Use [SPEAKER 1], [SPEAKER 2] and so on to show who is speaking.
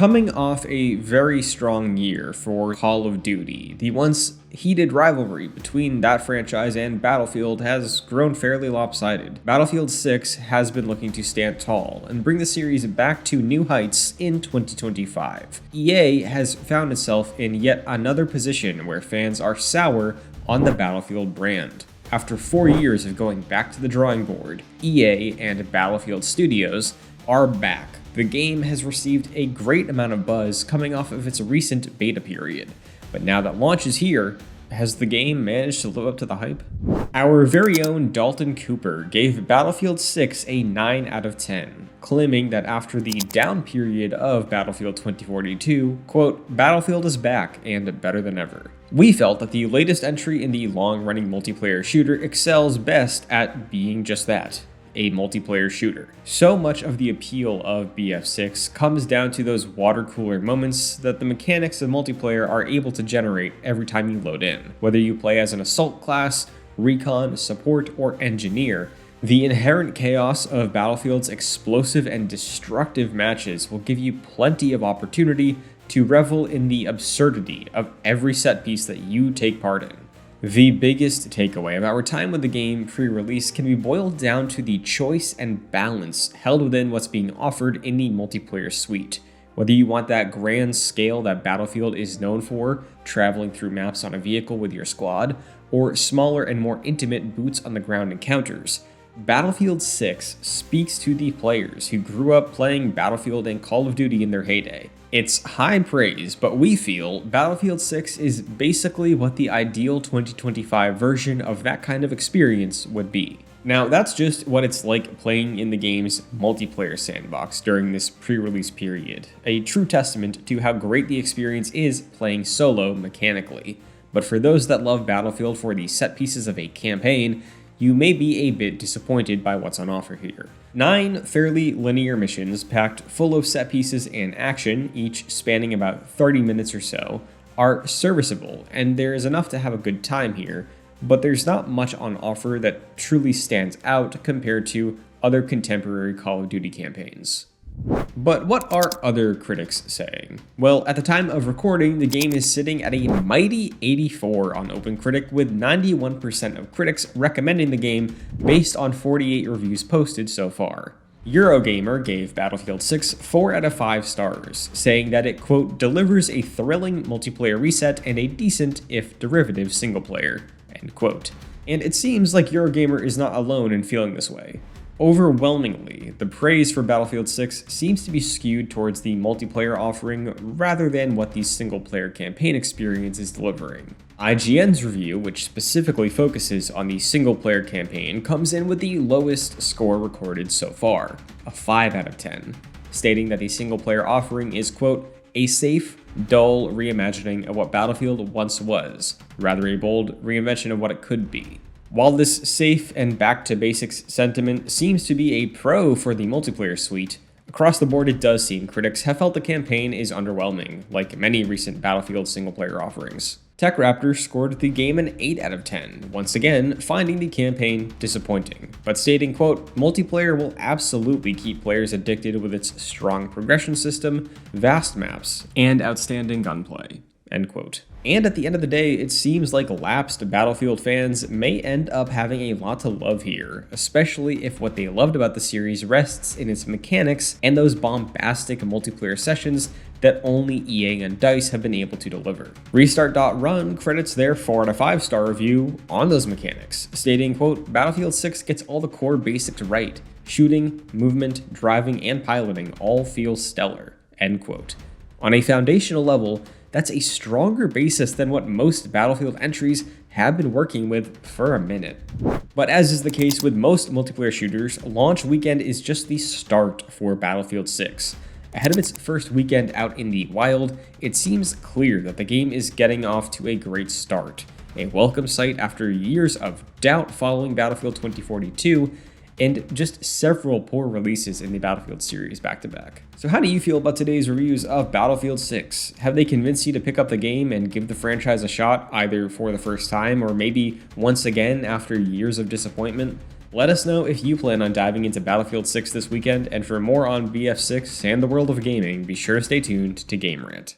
[SPEAKER 1] Coming off a very strong year for Call of Duty, the once heated rivalry between that franchise and Battlefield has grown fairly lopsided. Battlefield 6 has been looking to stand tall and bring the series back to new heights in 2025. EA has found itself in yet another position where fans are sour on the Battlefield brand. After 4 years of going back to the drawing board, EA and Battlefield Studios are back. The game has received a great amount of buzz coming off of its recent beta period, but now that launch is here, has the game managed to live up to the hype? Our very own Dalton Cooper gave Battlefield 6 a 9 out of 10, claiming that after the down period of Battlefield 2042, quote, Battlefield is back and better than ever. We felt that the latest entry in the long-running multiplayer shooter excels best at being just that, a multiplayer shooter. So much of the appeal of BF6 comes down to those water cooler moments that the mechanics of multiplayer are able to generate every time you load in. Whether you play as an assault class, recon, support, or engineer, the inherent chaos of Battlefield's explosive and destructive matches will give you plenty of opportunity to revel in the absurdity of every set piece that you take part in. The biggest takeaway of our time with the game pre-release can be boiled down to the choice and balance held within what's being offered in the multiplayer suite. Whether you want that grand scale that Battlefield is known for, traveling through maps on a vehicle with your squad, or smaller and more intimate boots on the ground encounters, Battlefield 6 speaks to the players who grew up playing Battlefield and Call of Duty in their heyday. It's high praise, but we feel Battlefield 6 is basically what the ideal 2025 version of that kind of experience would be. Now, that's just what it's like playing in the game's multiplayer sandbox during this pre-release period, a true testament to how great the experience is playing solo mechanically. But for those that love Battlefield for the set pieces of a campaign, you may be a bit disappointed by what's on offer here. 9 fairly linear missions packed full of set pieces and action, each spanning about 30 minutes or so, are serviceable, and there is enough to have a good time here, but there's not much on offer that truly stands out compared to other contemporary Call of Duty campaigns. But what are other critics saying? Well, at the time of recording, the game is sitting at a mighty 84 on OpenCritic, with 91% of critics recommending the game based on 48 reviews posted so far. Eurogamer gave Battlefield 6 4 out of 5 stars, saying that it, quote, delivers a thrilling multiplayer reset and a decent, if derivative, single player, end quote. And it seems like Eurogamer is not alone in feeling this way. Overwhelmingly, the praise for Battlefield 6 seems to be skewed towards the multiplayer offering rather than what the single-player campaign experience is delivering. IGN's review, which specifically focuses on the single-player campaign, comes in with the lowest score recorded so far, a 5 out of 10, stating that the single-player offering is, quote, a safe, dull reimagining of what Battlefield once was, rather a bold reinvention of what it could be. While this safe and back-to-basics sentiment seems to be a pro for the multiplayer suite, across the board it does seem critics have felt the campaign is underwhelming, like many recent Battlefield single-player offerings. TechRaptor scored the game an 8 out of 10, once again finding the campaign disappointing, but stating, quote, multiplayer will absolutely keep players addicted with its strong progression system, vast maps, and outstanding gunplay, end quote. And at the end of the day, it seems like lapsed Battlefield fans may end up having a lot to love here, especially if what they loved about the series rests in its mechanics and those bombastic multiplayer sessions that only EA and DICE have been able to deliver. Restart.Run credits their 4 out of 5 star review on those mechanics, stating, quote, Battlefield 6 gets all the core basics right. Shooting, movement, driving, and piloting all feel stellar, end quote. On a foundational level, that's a stronger basis than what most Battlefield entries have been working with for a minute. But as is the case with most multiplayer shooters, launch weekend is just the start for Battlefield 6. Ahead of its first weekend out in the wild, it seems clear that the game is getting off to a great start. A welcome sight after years of doubt following Battlefield 2042, and just several poor releases in the Battlefield series back-to-back. So how do you feel about today's reviews of Battlefield 6? Have they convinced you to pick up the game and give the franchise a shot, either for the first time or maybe once again after years of disappointment? Let us know if you plan on diving into Battlefield 6 this weekend, and for more on BF6 and the world of gaming, be sure to stay tuned to Game Rant.